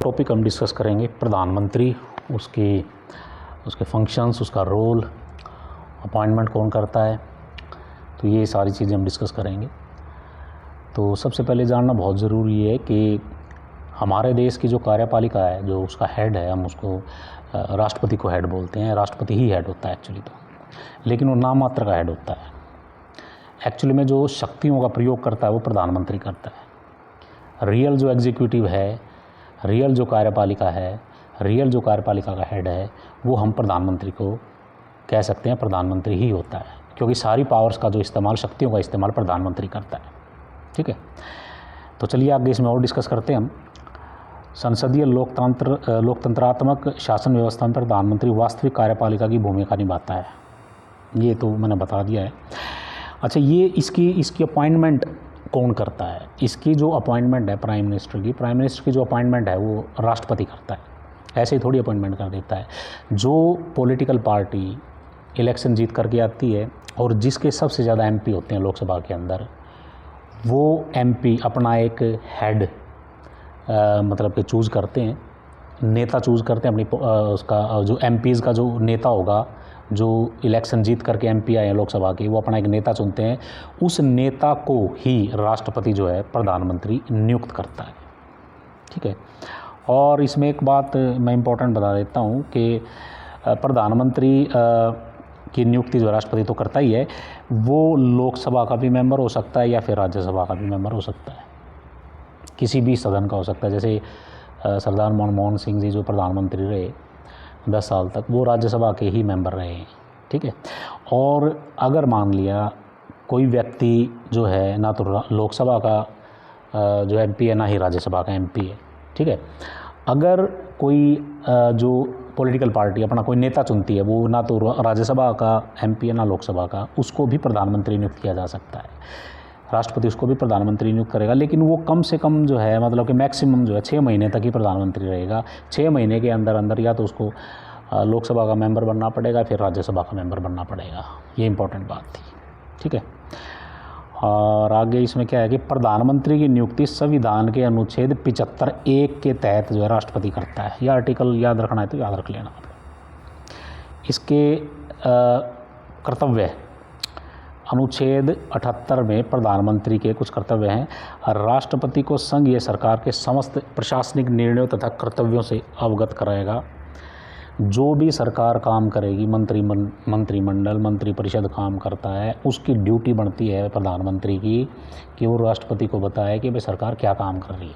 Topic हम discuss करेंगे प्रधानमंत्री, उसके फंक्शंस, उसका रोल, अपॉइंटमेंट कौन करता है, तो ये सारी चीज़ें हम डिस्कस करेंगे। तो सबसे पहले जानना बहुत ज़रूरी है कि हमारे देश की जो कार्यपालिका है, जो उसका हेड है, हम उसको राष्ट्रपति को हेड बोलते हैं। राष्ट्रपति ही हेड होता है एक्चुअली तो, लेकिन वो नाम मात्र का हेड होता है। एक्चुअली में जो शक्तियों का प्रयोग करता है वो प्रधानमंत्री करता है। रियल जो एग्जीक्यूटिव है, रियल जो कार्यपालिका है, रियल जो कार्यपालिका का हेड है, वो हम प्रधानमंत्री को कह सकते हैं, प्रधानमंत्री ही होता है, क्योंकि सारी पावर्स का जो इस्तेमाल, शक्तियों का इस्तेमाल प्रधानमंत्री करता है। ठीक है, तो चलिए आगे इसमें और डिस्कस करते हैं हम। संसदीय लोकतंत्रात्मक शासन व्यवस्था में प्रधानमंत्री वास्तविक कार्यपालिका की भूमिका निभाता है, ये तो मैंने बता दिया है। अच्छा, ये इसकी अपॉइंटमेंट कौन करता है? इसकी जो अपॉइंटमेंट है प्राइम मिनिस्टर की जो अपॉइंटमेंट है वो राष्ट्रपति करता है। ऐसे ही थोड़ी अपॉइंटमेंट कर देता है। जो पॉलिटिकल पार्टी इलेक्शन जीत करके आती है और जिसके सबसे ज़्यादा एमपी होते हैं लोकसभा के अंदर, वो एमपी अपना एक हेड मतलब कि चूज़ करते हैं, नेता चूज़ करते हैं अपनी उसका जो एमपीज़ का जो नेता होगा, जो इलेक्शन जीत करके एमपी आए हैं लोकसभा के, वो अपना एक नेता चुनते हैं। उस नेता को ही राष्ट्रपति जो है प्रधानमंत्री नियुक्त करता है। ठीक है, और इसमें एक बात मैं इम्पोर्टेंट बता देता हूँ कि प्रधानमंत्री की नियुक्ति जो राष्ट्रपति तो करता ही है, वो लोकसभा का भी मेंबर हो सकता है या फिर राज्यसभा का भी मेंबर हो सकता है, किसी भी सदन का हो सकता है। जैसे सरदार मनमोहन सिंह जी जो प्रधानमंत्री रहे 10 साल तक, वो राज्यसभा के ही मेंबर रहे हैं। ठीक है, और अगर मान लिया कोई व्यक्ति जो है ना तो लोकसभा का जो एमपी है, ना ही राज्यसभा का एमपी है, ठीक है, अगर कोई जो पॉलिटिकल पार्टी अपना कोई नेता चुनती है, वो ना तो राज्यसभा का एमपी है ना लोकसभा का, उसको भी प्रधानमंत्री नियुक्त किया जा सकता है। राष्ट्रपति उसको भी प्रधानमंत्री नियुक्त करेगा, लेकिन वो कम से कम जो है, मतलब कि मैक्सिमम जो है 6 महीने तक ही प्रधानमंत्री रहेगा। 6 महीने के अंदर अंदर या तो उसको लोकसभा का मेंबर बनना पड़ेगा, फिर राज्यसभा का मेंबर बनना पड़ेगा। ये इंपॉर्टेंट बात थी। ठीक है, और आगे इसमें क्या है कि प्रधानमंत्री की नियुक्ति संविधान के अनुच्छेद 75(1) के तहत जो है राष्ट्रपति करता है। यह आर्टिकल याद रखना है तो याद रख लेना आप लोग। इसके कर्तव्य, अनुच्छेद 78 में प्रधानमंत्री के कुछ कर्तव्य हैं। राष्ट्रपति को संघीय सरकार के समस्त प्रशासनिक निर्णयों तथा कर्तव्यों से अवगत कराएगा। जो भी सरकार काम करेगी, मंत्रिमंडल, मंत्रिपरिषद काम करता है, उसकी ड्यूटी बनती है प्रधानमंत्री की कि वो राष्ट्रपति को बताए कि भाई सरकार क्या काम कर रही है।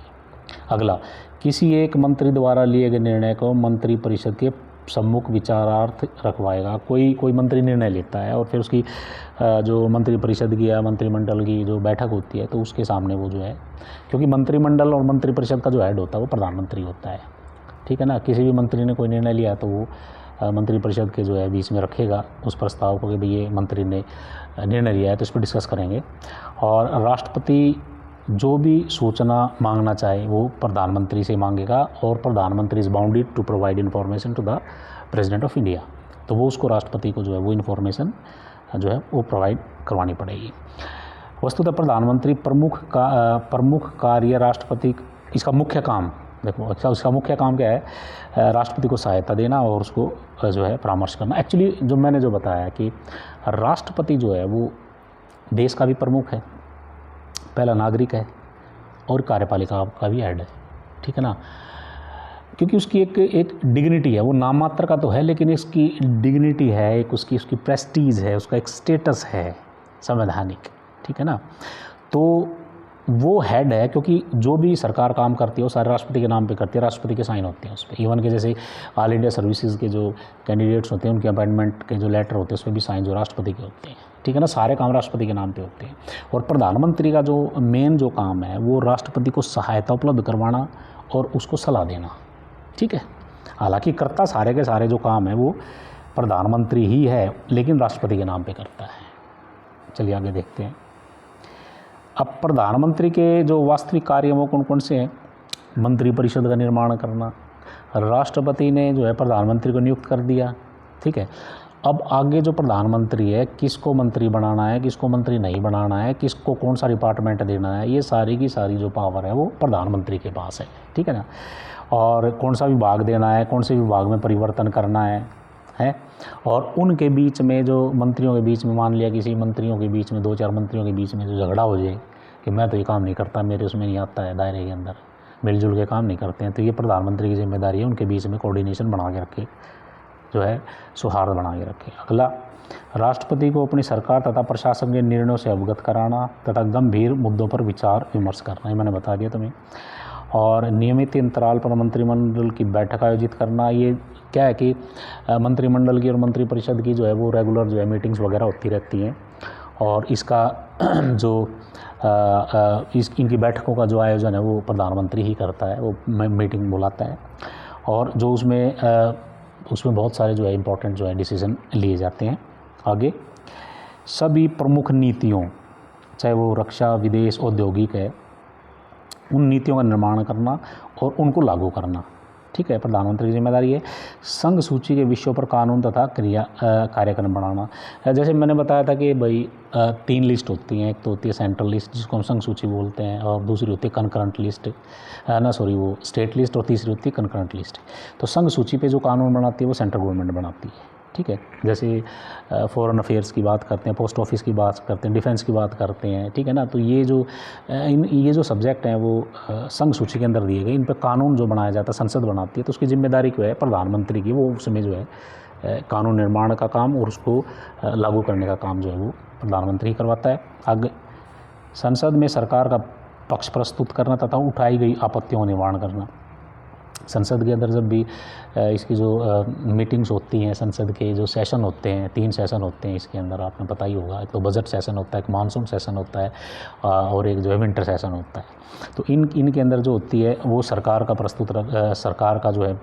अगला, किसी एक मंत्री द्वारा लिए गए निर्णय को मंत्रिपरिषद के सम्मुख विचारार्थ रखवाएगा। कोई मंत्री निर्णय लेता है और फिर उसकी जो मंत्रिपरिषद की या मंत्रिमंडल की जो बैठक होती है, तो उसके सामने वो जो है, क्योंकि मंत्रिमंडल और मंत्रिपरिषद का जो हेड होता है वो प्रधानमंत्री होता है। ठीक है ना, किसी भी मंत्री ने कोई निर्णय लिया तो वो मंत्रिपरिषद के जो है बीच में रखेगा उस प्रस्ताव को कि भाई ये मंत्री ने निर्णय लिया है, तो इस पर डिस्कस करेंगे। और राष्ट्रपति जो भी सूचना मांगना चाहे वो प्रधानमंत्री से मांगेगा, और प्रधानमंत्री is bounded to provide information to the President of India, तो वो उसको राष्ट्रपति को जो है वो इन्फॉर्मेशन जो है वो प्रोवाइड करवानी पड़ेगी। वस्तुतः प्रधानमंत्री प्रमुख कार्य राष्ट्रपति, इसका मुख्य काम देखो, अच्छा उसका मुख्य काम क्या है? राष्ट्रपति को सहायता देना और उसको जो है परामर्श करना। एक्चुअली जो मैंने जो बताया कि राष्ट्रपति जो है वो देश का भी प्रमुख है, पहला नागरिक है, और कार्यपालिका का भी हेड है। ठीक है ना, क्योंकि उसकी एक डिग्निटी है, वो नाम मात्र का तो है, लेकिन इसकी डिग्निटी है, एक उसकी प्रेस्टीज है, उसका एक स्टेटस है संवैधानिक। ठीक है ना, तो वो हेड है, क्योंकि जो भी सरकार काम करती है वो सारे राष्ट्रपति के नाम पे करती है, राष्ट्रपति के साइन होते हैं उस पर। इवन के जैसे ऑल इंडिया सर्विसेज के जो कैंडिडेट्स होते हैं, उनके अपॉइंटमेंट के जो लेटर होते हैं उस पर भी साइन जो राष्ट्रपति के होते हैं। ठीक है ना, सारे काम राष्ट्रपति के नाम पे होते हैं। और प्रधानमंत्री का जो मेन जो काम है वो राष्ट्रपति को सहायता उपलब्ध करवाना और उसको सलाह देना। ठीक है, हालांकि करता सारे के सारे जो काम है वो प्रधानमंत्री ही है, लेकिन राष्ट्रपति के नाम पे करता है। चलिए आगे देखते हैं। अब प्रधानमंत्री के जो वास्तविक कार्य वो कौन कौन से हैं? मंत्रिपरिषद का निर्माण करना। राष्ट्रपति ने जो है प्रधानमंत्री को नियुक्त कर दिया। ठीक है, अब आगे जो प्रधानमंत्री है, किसको मंत्री बनाना है, किसको मंत्री नहीं बनाना है, किसको कौन सा डिपार्टमेंट देना है, ये सारी की सारी जो पावर है वो प्रधानमंत्री के पास है। ठीक है ना, और कौन सा विभाग देना है, कौन से विभाग में परिवर्तन करना है। और उनके बीच में जो मंत्रियों के बीच में, मान लिया किसी मंत्रियों के बीच में, 2-4 मंत्रियों के बीच में जो झगड़ा हो जाए कि मैं तो ये काम नहीं करता, मेरे उसमें नहीं आता है, दायरे के अंदर मिलजुल के काम नहीं करते हैं, तो ये प्रधानमंत्री की जिम्मेदारी है उनके बीच में कोऑर्डिनेशन बना के रखे, जो है सौहार्द बना के रखे। अगला, राष्ट्रपति को अपनी सरकार तथा प्रशासन के निर्णयों से अवगत कराना तथा गंभीर मुद्दों पर विचार विमर्श करना, ये मैंने बता दिया तुम्हें। और नियमित अंतराल पर मंत्रिमंडल की बैठक आयोजित करना, ये क्या है कि मंत्रिमंडल की और मंत्रिपरिषद की जो है वो रेगुलर जो है मीटिंग्स वगैरह होती रहती हैं, और इसका जो इनकी बैठकों का जो आयोजन है वो प्रधानमंत्री ही करता है, वो मीटिंग बुलाता है, और जो उसमें बहुत सारे जो है इम्पोर्टेंट जो है डिसीजन लिए जाते हैं। आगे, सभी प्रमुख नीतियों, चाहे वो रक्षा, विदेश, औद्योगिक है, उन नीतियों का निर्माण करना और उनको लागू करना, ठीक है, प्रधानमंत्री की जिम्मेदारी है। संघ सूची के विषयों पर कानून तथा कार्यक्रम बनाना, जैसे मैंने बताया था कि भाई 3 लिस्ट होती हैं, एक तो होती है सेंट्रल लिस्ट जिसको हम संघ सूची बोलते हैं, और दूसरी होती है कनकरेंट लिस्ट, वो स्टेट लिस्ट, और तीसरी होती है कनकरेंट लिस्ट। तो संघ सूची पे जो कानून बनाती है वो सेंट्रल गवर्नमेंट बनाती है, ठीक है। जैसे फॉरेन अफेयर्स की बात करते हैं, पोस्ट ऑफिस की बात करते हैं, डिफेंस की बात करते हैं, ठीक है ना। तो ये जो सब्जेक्ट हैं वो संघ सूची के अंदर दिए गए, इन पर कानून जो बनाया जाता है संसद बनाती है, तो उसकी जिम्मेदारी क्यों है प्रधानमंत्री की, वो उसमें जो है कानून निर्माण का काम और उसको लागू करने का काम जो है वो प्रधानमंत्री करवाता है। आगे, संसद में सरकार का पक्ष प्रस्तुत करना तथा उठाई गई आपत्तियों का निवारण करना। संसद के अंदर जब भी इसकी जो मीटिंग्स होती हैं, संसद के जो सेशन होते हैं, 3 सेशन होते हैं इसके अंदर, आपने पता ही होगा, एक तो बजट सेशन होता है, एक मानसून सेशन होता है, और एक जो है विंटर सेशन होता है। तो इनके अंदर जो होती है वो सरकार का जो है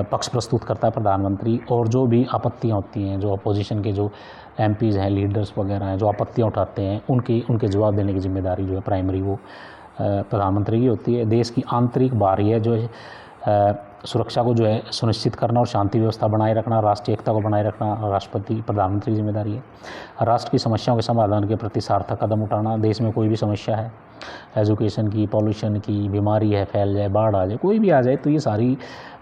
पक्ष प्रस्तुत करता है प्रधानमंत्री, और जो भी आपत्तियाँ होती हैं, जो अपोजिशन के जो MPs हैं, लीडर्स वगैरह हैं, जो आपत्तियाँ उठाते हैं, उनके जवाब देने की जिम्मेदारी जो है प्राइमरी वो प्रधानमंत्री की होती है। देश की आंतरिक बाहरी जो है सुरक्षा को जो है सुनिश्चित करना और शांति व्यवस्था बनाए रखना, राष्ट्रीय एकता को बनाए रखना प्रधानमंत्री की जिम्मेदारी है। राष्ट्र की समस्याओं के समाधान के प्रति सार्थक कदम उठाना, देश में कोई भी समस्या है, एजुकेशन की, पॉल्यूशन की, बीमारी है, फैल जाए, बाढ़ आ जाए, कोई भी आ जाए, तो ये सारी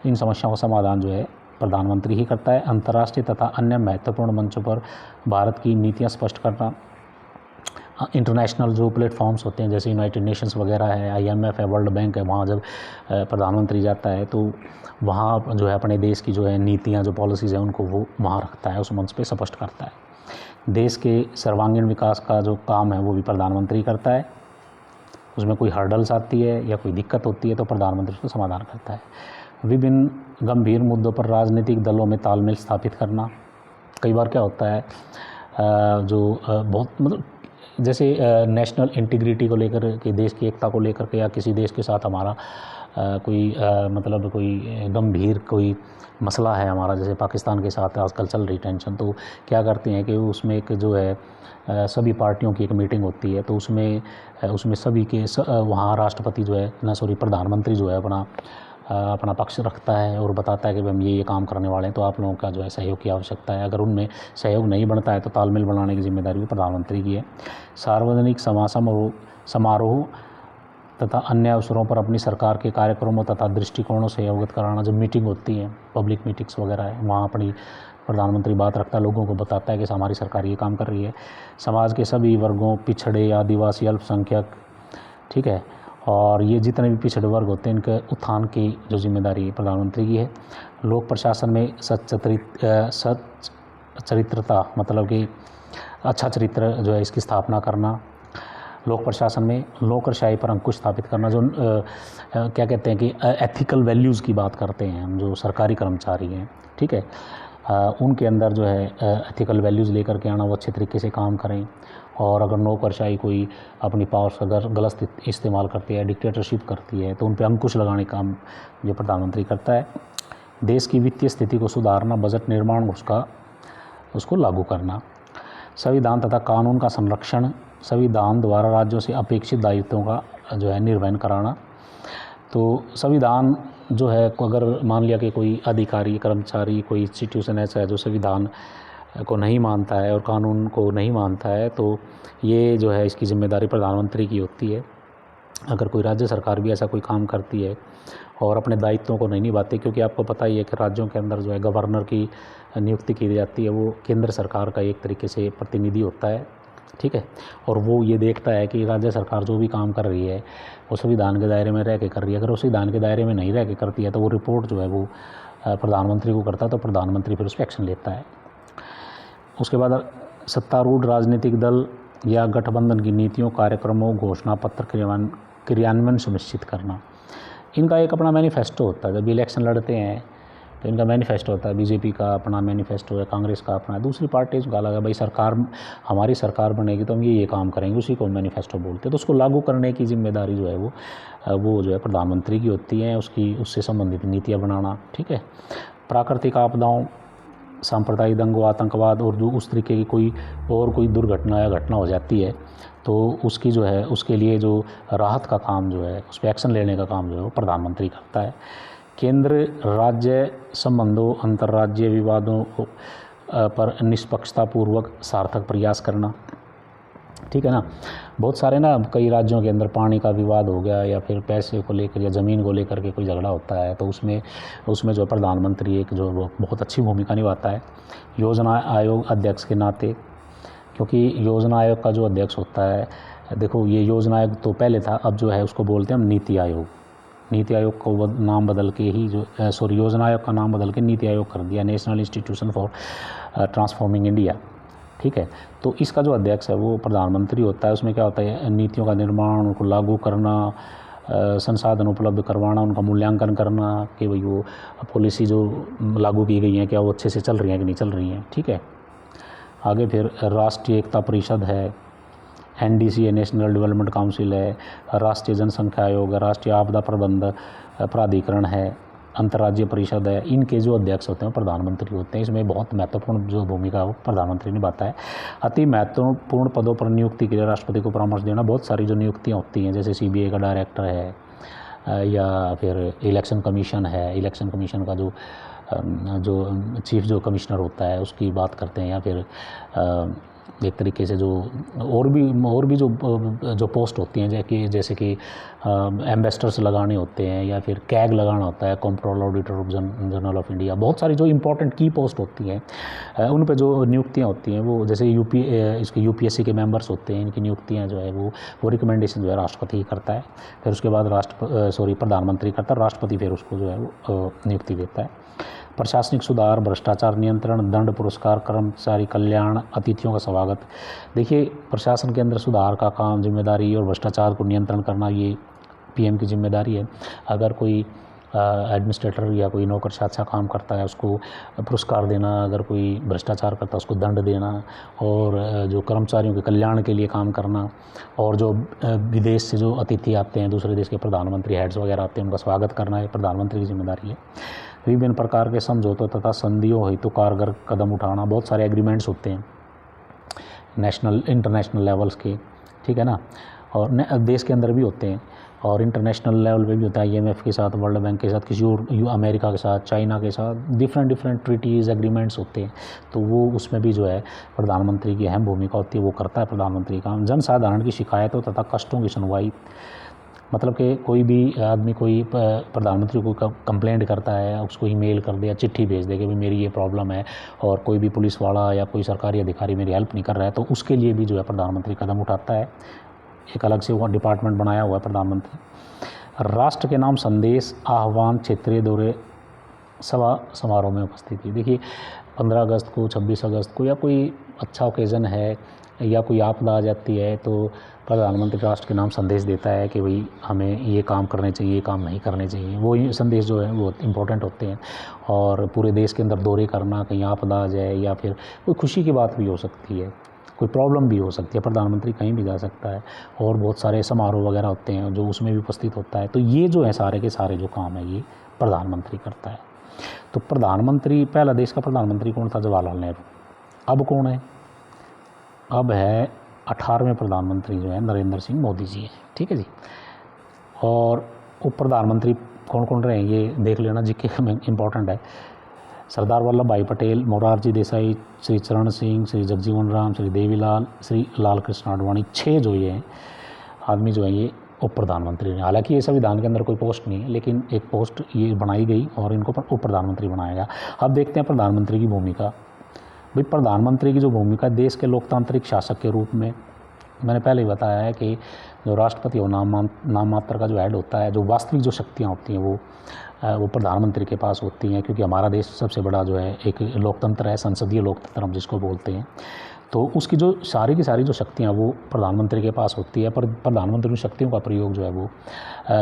इन समस्याओं का समाधान जो है प्रधानमंत्री ही करता है। अंतर्राष्ट्रीय तथा अन्य महत्वपूर्ण मंचों पर भारत की नीतियाँ स्पष्ट करना, इंटरनेशनल जो प्लेटफॉर्म्स होते हैं जैसे यूनाइटेड नेशंस वगैरह है, IMF है, वर्ल्ड बैंक है, वहाँ जब प्रधानमंत्री जाता है तो वहाँ जो है अपने देश की जो है नीतियाँ, जो पॉलिसीज़ हैं, उनको वो वहाँ रखता है, उस मंच पे स्पष्ट करता है। देश के सर्वांगीण विकास का जो काम है वो भी प्रधानमंत्री करता है। उसमें कोई हर्डल्स आती है या कोई दिक्कत होती है तो प्रधानमंत्री उसका समाधान करता है। विभिन्न गंभीर मुद्दों पर राजनीतिक दलों में तालमेल स्थापित करना। कई बार क्या होता है बहुत मतलब जैसे नेशनल इंटीग्रिटी को लेकर के, देश की एकता को लेकर के, या किसी देश के साथ हमारा कोई गंभीर कोई मसला है हमारा, जैसे पाकिस्तान के साथ आजकल चल रही टेंशन, तो क्या करते हैं कि उसमें एक जो है सभी पार्टियों की एक मीटिंग होती है, तो उसमें सभी के वहाँ राष्ट्रपति जो है प्रधानमंत्री जो है अपना पक्ष रखता है और बताता है कि हम ये काम करने वाले हैं, तो आप लोगों का जो है सहयोग की आवश्यकता है। अगर उनमें सहयोग नहीं बनता है तो तालमेल बनाने की जिम्मेदारी भी प्रधानमंत्री की है। सार्वजनिक समारोह तथा अन्य अवसरों पर अपनी सरकार के कार्यक्रमों तथा दृष्टिकोणों से अवगत कराना। जब मीटिंग होती है, पब्लिक मीटिंग्स वगैरह है, वहाँ अपनी प्रधानमंत्री बात रखता है, लोगों को बताता है कि हमारी सरकार ये काम कर रही है। समाज के सभी वर्गों, पिछड़े, आदिवासी, अल्पसंख्यक, ठीक है, और ये जितने भी पिछड़े वर्ग होते हैं इनके उत्थान की जो जिम्मेदारी प्रधानमंत्री की है। लोक प्रशासन में सच्चरित्रता मतलब कि अच्छा चरित्र जो है इसकी स्थापना करना। लोक प्रशासन में नौकरशाही पर अंकुश स्थापित करना। जो क्या कहते हैं कि एथिकल वैल्यूज़ की बात करते हैं हम, जो सरकारी कर्मचारी हैं, ठीक है, उनके अंदर जो है एथिकल वैल्यूज़ लेकर के आना, वो अच्छे तरीके से काम करें। और अगर नौकरशाही कोई अपनी पावर्स अगर गलत इस्तेमाल करती है, डिक्टेटरशिप करती है, तो उन पर अंकुश लगाने का काम जो प्रधानमंत्री करता है। देश की वित्तीय स्थिति को सुधारना, बजट निर्माण उसको लागू करना। संविधान तथा कानून का संरक्षण, संविधान द्वारा राज्यों से अपेक्षित दायित्वों का जो है निर्वहन कराना। तो संविधान जो है अगर मान लिया कि कोई अधिकारी, कर्मचारी, कोई इंस्टीट्यूशन ऐसा है जो संविधान को नहीं मानता है और कानून को नहीं मानता है, तो ये जो है इसकी जिम्मेदारी प्रधानमंत्री की होती है। अगर कोई राज्य सरकार भी ऐसा कोई काम करती है और अपने दायित्वों को नहीं निभाती, क्योंकि आपको पता ही है कि राज्यों के अंदर जो है गवर्नर की नियुक्ति की जाती है, वो केंद्र सरकार का एक तरीके से प्रतिनिधि होता है, ठीक है। और वो ये देखता है कि राज्य सरकार जो भी काम कर रही है वो संविधान के दायरे में रह के कर रही है। अगर वो संविधान के दायरे में नहीं रह के करती है तो वो रिपोर्ट जो है वो प्रधानमंत्री को करता है, तो प्रधानमंत्री फिर उस पर एक्शन लेता है। उसके बाद सत्तारूढ़ राजनीतिक दल या गठबंधन की नीतियों, कार्यक्रमों, घोषणा पत्र क्रियान्वयन सुनिश्चित करना। इनका एक अपना मैनिफेस्टो होता है। जब इलेक्शन लड़ते हैं तो इनका मैनिफेस्टो होता है। बीजेपी का अपना मैनिफेस्टो है, कांग्रेस का अपना है, दूसरी पार्टीज़ का अलग है। भाई सरकार, हमारी सरकार बनेगी तो हम ये काम करेंगे, उसी को मैनिफेस्टो बोलते हैं। तो उसको लागू करने की जिम्मेदारी जो है वो जो है प्रधानमंत्री की होती है, उससे संबंधित नीतियाँ बनाना, ठीक है। प्राकृतिक आपदाओं, सांप्रदायिक दंगों, आतंकवाद और जो उस तरीके की कोई दुर्घटना या घटना हो जाती है तो उसकी जो है उसके लिए जो राहत का काम जो है, उस पर एक्शन लेने का काम जो है वो प्रधानमंत्री करता है। केंद्र राज्य संबंधों, अंतर्राज्यीय विवादों पर निष्पक्षतापूर्वक सार्थक प्रयास करना, ठीक है ना। बहुत सारे ना कई राज्यों के अंदर पानी का विवाद हो गया या फिर पैसे को लेकर या ज़मीन को लेकर के कोई झगड़ा होता है, तो उसमें जो प्रधानमंत्री एक जो बहुत अच्छी भूमिका निभाता है योजना आयोग अध्यक्ष के नाते। क्योंकि योजना आयोग का जो अध्यक्ष होता है, देखो ये योजना आयोग तो पहले था, अब जो है उसको बोलते हैं हम नीति आयोग। नीति आयोग को नाम बदल के ही योजना आयोग का नाम बदल के नीति आयोग कर दिया, national institution for transforming India, ठीक है। तो इसका जो अध्यक्ष है वो प्रधानमंत्री होता है। उसमें क्या होता है, नीतियों का निर्माण, उनको लागू करना, संसाधन उपलब्ध करवाना, उनका मूल्यांकन करना कि भाई वो पॉलिसी जो लागू की गई हैं क्या वो अच्छे से चल रही हैं कि नहीं चल रही हैं, ठीक है। आगे फिर राष्ट्रीय एकता परिषद है, NDC है, नेशनल डेवलपमेंट काउंसिल है, राष्ट्रीय जनसंख्या आयोग है, राष्ट्रीय आपदा प्रबंध प्राधिकरण है, अंतर्राज्यीय परिषद है। इनके जो अध्यक्ष होते हैं प्रधानमंत्री होते हैं। इसमें बहुत महत्वपूर्ण जो भूमिका वो प्रधानमंत्री निभाता है। अति महत्वपूर्ण पदों पर नियुक्ति के लिए राष्ट्रपति को परामर्श देना। बहुत सारी जो नियुक्तियाँ होती हैं, जैसे CBI का डायरेक्टर है या फिर इलेक्शन कमीशन है, इलेक्शन कमीशन का जो चीफ जो कमिश्नर होता है उसकी बात करते हैं, या फिर एक तरीके से जो और भी जो पोस्ट होती हैं, जैसे कि एम्बेसडर्स लगाने होते हैं या फिर कैग लगाना होता है, controller auditor of general of India. बहुत सारी जो इंपॉर्टेंट की पोस्ट होती हैं उन पे जो नियुक्तियां होती हैं वो, जैसे इसके UPSC के मेंबर्स होते हैं, इनकी नियुक्तियां जो है वो रिकमेंडेशन जो है राष्ट्रपति करता है। फिर उसके बाद प्रधानमंत्री करता है, राष्ट्रपति फिर उसको जो है वो नियुक्ति देता है। प्रशासनिक सुधार, भ्रष्टाचार नियंत्रण, दंड, पुरस्कार, कर्मचारी कल्याण, अतिथियों का स्वागत। देखिए प्रशासन के अंदर सुधार का काम, जिम्मेदारी और भ्रष्टाचार को नियंत्रण करना ये PM की जिम्मेदारी है। अगर कोई एडमिनिस्ट्रेटर या कोई नौकरशाह अच्छा काम करता है उसको पुरस्कार देना, अगर कोई भ्रष्टाचार करता है उसको दंड देना, और जो कर्मचारियों के कल्याण के लिए काम करना, और जो विदेश से जो अतिथि आते हैं, दूसरे देश के प्रधानमंत्री, हेड्स वगैरह आते हैं, उनका स्वागत करना ये प्रधानमंत्री की जिम्मेदारी है। विभिन्न प्रकार के समझौतों तथा संधियों हेतु कारगर कदम उठाना। बहुत सारे एग्रीमेंट्स होते हैं नेशनल इंटरनेशनल लेवल्स के, ठीक है ना, और देश के अंदर भी होते हैं और इंटरनेशनल लेवल पे भी होता है। IMF के साथ, वर्ल्ड बैंक के साथ, किसी और अमेरिका के साथ, चाइना के साथ डिफरेंट ट्रीटीज़ एग्रीमेंट्स होते हैं। तो वो उसमें भी जो है प्रधानमंत्री की अहम भूमिका होती है, वो करता है प्रधानमंत्री काम। जनसाधारण की शिकायतों तथा कष्टों की सुनवाई, मतलब कि कोई भी आदमी कोई प्रधानमंत्री को कंप्लेंट करता है, उसको ईमेल कर दे या चिट्ठी भेज दे कि भाई मेरी ये प्रॉब्लम है और कोई भी पुलिस वाला या कोई सरकारी अधिकारी मेरी हेल्प नहीं कर रहा है, तो उसके लिए भी जो है प्रधानमंत्री कदम उठाता है। एक अलग से वहाँ डिपार्टमेंट बनाया हुआ है प्रधानमंत्री। राष्ट्र के नाम संदेश, आह्वान, क्षेत्रीय दौरे, सभा समारोह में उपस्थिति। देखिए 15 अगस्त को, 26 अगस्त को या कोई अच्छा ओकेज़न है या कोई आपदा आ जाती है तो प्रधानमंत्री राष्ट्र के नाम संदेश देता है कि भाई हमें ये काम करने चाहिए, ये काम नहीं करने चाहिए। वो संदेश जो है वो इम्पोर्टेंट होते हैं। और पूरे देश के अंदर दौरे करना, कहीं आपदा आ जाए या फिर कोई खुशी की बात भी हो सकती है, कोई प्रॉब्लम भी हो सकती है, प्रधानमंत्री कहीं भी जा सकता है। और बहुत सारे समारोह वगैरह होते हैं जो उसमें भी उपस्थित होता है। तो ये जो है सारे के सारे जो काम है ये प्रधानमंत्री करता है। तो प्रधानमंत्री, पहला देश का प्रधानमंत्री कौन था? जवाहरलाल नेहरू। अब कौन है? अब है 18वें प्रधानमंत्री जो है नरेंद्र सिंह मोदी जी हैं, ठीक है जी। और उप प्रधानमंत्री कौन कौन रहे हैं ये देख लेना, जीके में इम्पॉर्टेंट है। सरदार वल्लभ भाई पटेल, मोरारजी देसाई, श्री चरण सिंह, श्री जगजीवन राम, श्री देवीलाल, श्री लाल कृष्ण आडवाणी। 6 जो ये हैं आदमी जो हैं ये उप प्रधानमंत्री ने। हालांकि ये संविधान के अंदर कोई पोस्ट नहीं है, लेकिन एक पोस्ट ये बनाई गई और इनको उप प्रधानमंत्री बनाया गया। अब देखते हैं प्रधानमंत्री की भूमिका। भाई प्रधानमंत्री की जो भूमिका देश के लोकतांत्रिक शासक के रूप में, मैंने पहले ही बताया है कि जो राष्ट्रपति और नाम मात्र का जो हेड होता है, जो वास्तविक जो शक्तियाँ होती हैं वो प्रधानमंत्री के पास होती हैं, क्योंकि हमारा देश सबसे बड़ा जो है एक लोकतंत्र है, संसदीय लोकतंत्र हम जिसको बोलते हैं। तो उसकी जो सारी की सारी जो शक्तियाँ वो प्रधानमंत्री के पास होती है, पर प्रधानमंत्री उन शक्तियों का प्रयोग जो है वो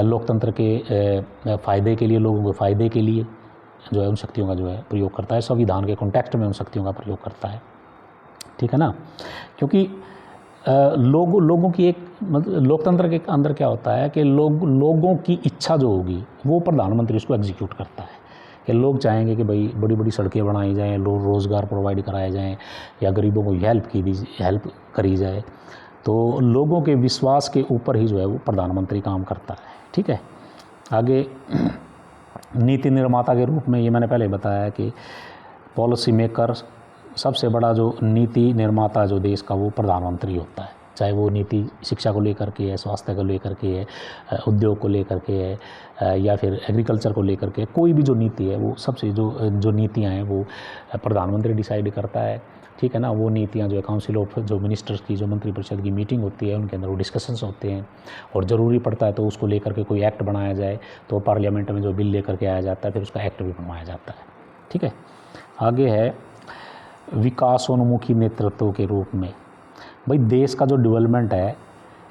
लोकतंत्र के फ़ायदे के लिए, लोगों के फ़ायदे के लिए जो है उन शक्तियों का जो है प्रयोग करता है, संविधान के कॉन्टेक्स्ट में उन शक्तियों का प्रयोग करता है, ठीक है ना। क्योंकि लोगों की एक मतलब लोकतंत्र के अंदर क्या होता है कि लोगों की इच्छा जो होगी वो प्रधानमंत्री उसको एग्जीक्यूट करता है, कि लोग चाहेंगे कि भाई बड़ी बड़ी सड़कें बनाई जाएं, लोग रोज़गार प्रोवाइड कराए जाएं, या गरीबों को हेल्प करी जाए, तो लोगों के विश्वास के ऊपर ही जो है वो प्रधानमंत्री काम करता है, ठीक है। आगे नीति निर्माता के रूप में, ये मैंने पहले बताया कि पॉलिसी मेकर, सबसे बड़ा जो नीति निर्माता जो देश का वो प्रधानमंत्री होता है, चाहे वो नीति शिक्षा को लेकर के है, स्वास्थ्य को लेकर के है, उद्योग को लेकर के है, या फिर एग्रीकल्चर को लेकर के, कोई भी जो नीति है वो सबसे जो नीतियाँ हैं वो प्रधानमंत्री डिसाइड करता है, ठीक है ना। वो नीतियाँ जो है काउंसिल ऑफ जो मिनिस्टर्स की, जो मंत्रिपरिषद की मीटिंग होती है, उनके अंदर वो डिस्कशंस होते हैं, और ज़रूरी पड़ता है तो उसको लेकर के कोई एक्ट बनाया जाए तो पार्लियामेंट में जो बिल लेकर के आया जाता है फिर उसका एक्ट भी बनवाया जाता है, ठीक है। आगे है विकासोन्मुखी नेतृत्व के रूप में। भाई देश का जो डेवलपमेंट है,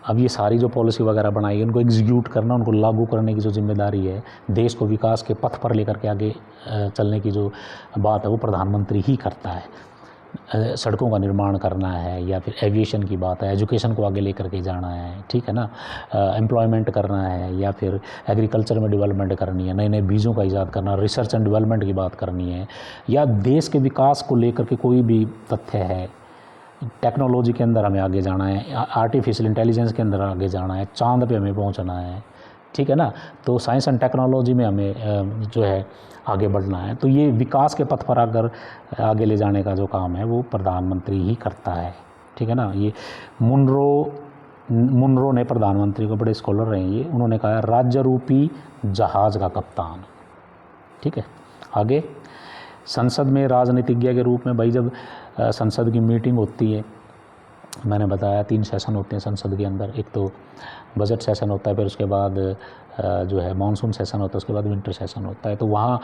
अब ये सारी जो पॉलिसी वगैरह बनाई है उनको एग्जीक्यूट करना, उनको लागू करने की जो जिम्मेदारी है, देश को विकास के पथ पर लेकर के आगे चलने की जो बात है वो प्रधानमंत्री ही करता है। सड़कों का निर्माण करना है, या फिर एविएशन की बात है, एजुकेशन को आगे लेकर के जाना है, ठीक है ना, एम्प्लॉयमेंट करना है, या फिर एग्रीकल्चर में डेवलपमेंट करनी है, नए नए बीजों का ईजाद करना, रिसर्च एंड डेवलपमेंट की बात करनी है, या देश के विकास को लेकर के कोई भी तथ्य है, टेक्नोलॉजी के अंदर हमें आगे जाना है, आर्टिफिशियल इंटेलिजेंस के अंदर आगे जाना है, चांद पे हमें पहुंचना है, ठीक है ना। तो साइंस एंड टेक्नोलॉजी में हमें जो है आगे बढ़ना है, तो ये विकास के पथ पर अगर आगे ले जाने का जो काम है वो प्रधानमंत्री ही करता है, ठीक है ना। ये मुनरो ने प्रधानमंत्री को, बड़े स्कॉलर रहे ये, उन्होंने कहा राज्य रूपी जहाज़ का कप्तान, ठीक है। आगे संसद में राजनीतिज्ञ के रूप में, भाई जब संसद की मीटिंग होती है, मैंने बताया 3 सेशन होते हैं संसद के अंदर, एक तो बजट सेशन होता है, फिर उसके बाद जो है मानसून सेशन होता है, उसके बाद विंटर सेशन होता है। तो वहाँ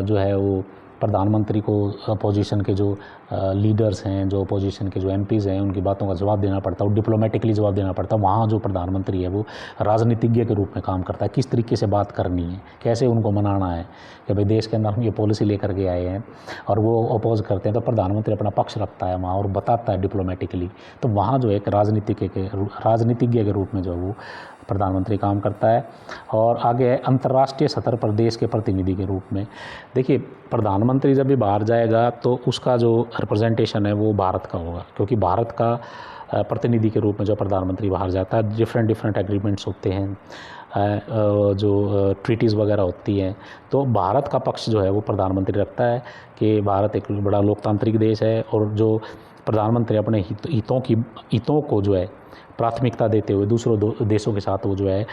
जो है वो प्रधानमंत्री को अपोजिशन के जो लीडर्स हैं, जो अपोजिशन के जो एमपीज़ हैं, उनकी बातों का जवाब देना पड़ता है और डिप्लोमेटिकली जवाब देना पड़ता है। वहाँ जो प्रधानमंत्री है वो राजनीतिज्ञ के रूप में काम करता है, किस तरीके से बात करनी है, कैसे उनको मनाना है कि भाई देश के अंदर हम ये पॉलिसी लेकर के आए हैं और वो अपोज करते हैं, तो प्रधानमंत्री अपना पक्ष रखता है वहाँ और बताता है डिप्लोमेटिकली। तो वहाँ जो एक राजनीतिज्ञ के रूप में जो वो प्रधानमंत्री काम करता है। और आगे है अंतर्राष्ट्रीय सतह पर देश के प्रतिनिधि के रूप में। देखिए प्रधानमंत्री जब भी बाहर जाएगा तो उसका जो रिप्रेजेंटेशन है वो भारत का होगा, क्योंकि भारत का प्रतिनिधि के रूप में जो प्रधानमंत्री बाहर जाता है, डिफरेंट एग्रीमेंट्स होते हैं, जो ट्रीटीज़ वगैरह होती हैं, तो भारत का पक्ष जो है वो प्रधानमंत्री रखता है कि भारत एक बड़ा लोकतांत्रिक देश है, और जो प्रधानमंत्री अपने हितों को जो है प्राथमिकता देते हुए दूसरों देशों के साथ वो जो है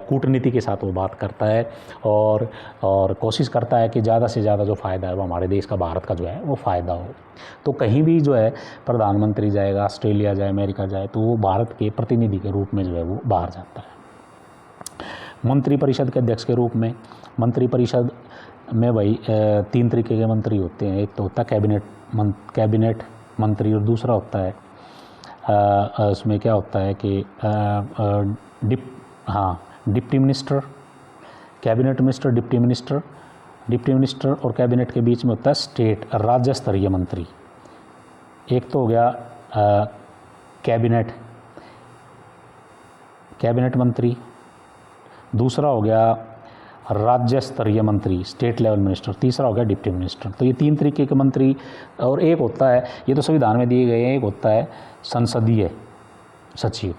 कूटनीति के साथ वो बात करता है, और कोशिश करता है कि ज़्यादा से ज़्यादा जो फ़ायदा है वो हमारे देश का, भारत का जो है वो फ़ायदा हो। तो कहीं भी जो है प्रधानमंत्री जाएगा, ऑस्ट्रेलिया जाए, अमेरिका जाए, तो वो भारत के प्रतिनिधि के रूप में जो है वो बाहर जाता है। मंत्रिपरिषद के अध्यक्ष के रूप में, मंत्रिपरिषद में भाई 3 तरीके के मंत्री होते हैं। एक तो होता है कैबिनेट मंत्री, और दूसरा होता है उसमें क्या होता है कि deputy minister, cabinet minister, deputy minister और कैबिनेट के बीच में होता है स्टेट, राज्य स्तरीय मंत्री। एक तो हो गया कैबिनेट मंत्री, दूसरा हो गया राज्य स्तरीय मंत्री, स्टेट लेवल मिनिस्टर, तीसरा हो गया डिप्टी मिनिस्टर। तो ये 3 तरीके के मंत्री, और एक होता है, ये तो संविधान में दिए गए हैं, एक होता है संसदीय सचिव,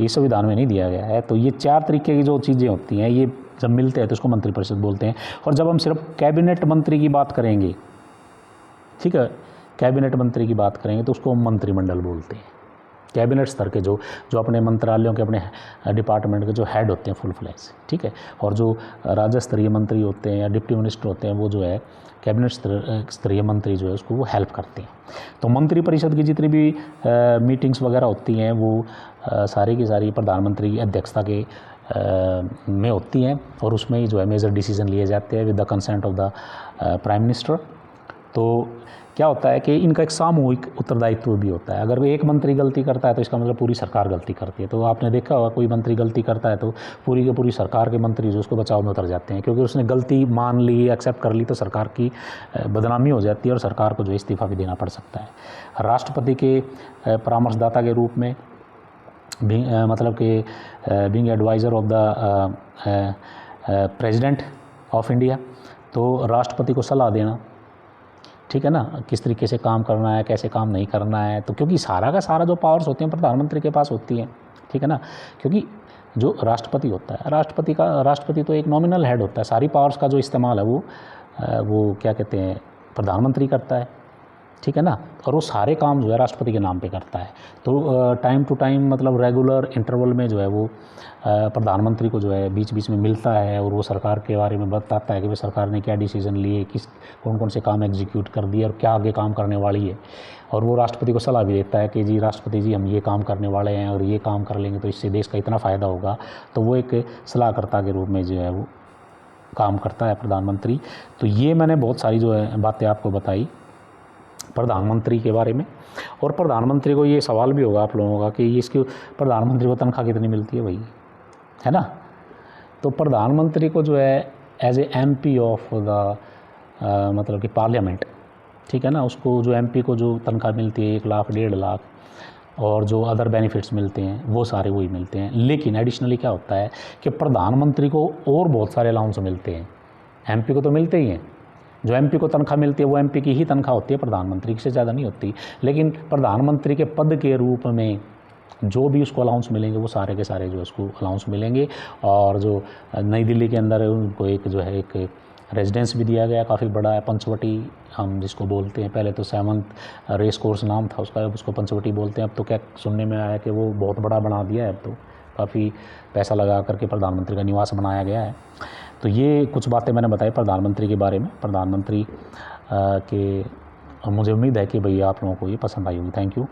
ये संविधान में नहीं दिया गया है। तो ये 4 तरीके की जो चीज़ें होती हैं, ये जब मिलते हैं तो उसको मंत्रिपरिषद बोलते हैं। और जब हम सिर्फ कैबिनेट मंत्री की बात करेंगे, ठीक है, कैबिनेट मंत्री की बात करेंगे तो उसको मंत्रिमंडल बोलते हैं, कैबिनेट स्तर के जो जो अपने मंत्रालयों के अपने डिपार्टमेंट के जो हेड होते हैं फुल फ्लैज, ठीक है। और जो राज्य स्तरीय मंत्री होते हैं या डिप्टी मिनिस्टर होते हैं वो जो है कैबिनेट स्तरीय मंत्री जो है उसको वो हेल्प करते हैं। तो मंत्री परिषद की जितनी भी मीटिंग्स वगैरह होती हैं वो सारी की सारी प्रधानमंत्री की अध्यक्षता के में होती हैं और उसमें ही जो है मेजर डिसीजन लिए जाते हैं with the consent of the prime minister. तो क्या होता है कि इनका एक सामूहिक उत्तरदायित्व भी होता है। अगर एक मंत्री गलती करता है तो इसका मतलब पूरी सरकार गलती करती है। तो आपने देखा होगा कोई मंत्री गलती करता है तो पूरी की पूरी सरकार के मंत्री जो उसको बचाव में उतर जाते हैं, क्योंकि उसने गलती मान ली, एक्सेप्ट कर ली तो सरकार की बदनामी हो जाती है और सरकार को जो इस्तीफ़ा भी देना पड़ सकता है। राष्ट्रपति के परामर्शदाता के रूप में मतलब कि being adviser of the President of India, तो राष्ट्रपति को सलाह देना, ठीक है ना, किस तरीके से काम करना है, कैसे काम नहीं करना है। तो क्योंकि सारा का सारा जो पावर्स होते हैं प्रधानमंत्री के पास होती हैं, ठीक है ना, क्योंकि जो राष्ट्रपति होता है, राष्ट्रपति तो एक नॉमिनल हेड होता है, सारी पावर्स का जो इस्तेमाल है वो क्या कहते हैं प्रधानमंत्री करता है, ठीक है ना। और वो सारे काम जो है राष्ट्रपति के नाम पे करता है। तो टाइम टू टाइम मतलब रेगुलर इंटरवल में जो है वो प्रधानमंत्री को जो है बीच बीच में मिलता है और वो सरकार के बारे में बताता है कि भाई सरकार ने क्या डिसीजन लिए, कौन कौन से काम एग्जीक्यूट कर दिए और क्या आगे काम करने वाली है। और वो राष्ट्रपति को सलाह भी देता है कि जी राष्ट्रपति जी हम ये काम करने वाले हैं और ये काम कर लेंगे तो इससे देश का इतना फ़ायदा होगा। तो वो एक सलाहकर्ता के रूप में जो है वो काम करता है प्रधानमंत्री। तो ये मैंने बहुत सारी जो है बातें आपको बताई प्रधानमंत्री के बारे में। और प्रधानमंत्री को ये सवाल भी होगा आप लोगों का कि इसकी प्रधानमंत्री को तनख्वाह कितनी मिलती है भाई, है ना। तो प्रधानमंत्री को जो है as a MP of the मतलब कि पार्लियामेंट, ठीक है ना, उसको जो MP को जो तनख्वाह मिलती है 1 लाख 1.5 लाख और जो अदर बेनिफिट्स मिलते हैं वो सारे वही मिलते हैं। लेकिन एडिशनली क्या होता है कि प्रधानमंत्री को और बहुत सारे अलाउंस मिलते हैं। MP को तो मिलते ही हैं, जो MP को तनख्वाह मिलती है वो MP की ही तनख्वाह होती है, प्रधानमंत्री से ज़्यादा नहीं होती। लेकिन प्रधानमंत्री के पद के रूप में जो भी उसको अलाउंस मिलेंगे वो सारे के सारे जो उसको अलाउंस मिलेंगे। और जो नई दिल्ली के अंदर उनको एक जो है एक रेजिडेंस भी दिया गया, काफ़ी बड़ा है, पंचवटी हम जिसको बोलते हैं। पहले तो 7th रेस कोर्स नाम था उसका, अब उसको पंचवटी बोलते हैं। अब तो क्या सुनने में आया कि वो बहुत बड़ा बना दिया है, अब तो काफ़ी पैसा लगा करके प्रधानमंत्री का निवास बनाया गया है। तो ये कुछ बातें मैंने बताई प्रधानमंत्री के बारे में। प्रधानमंत्री के मुझे उम्मीद है कि भैया आप लोगों को ये पसंद आई होगी। Thank you.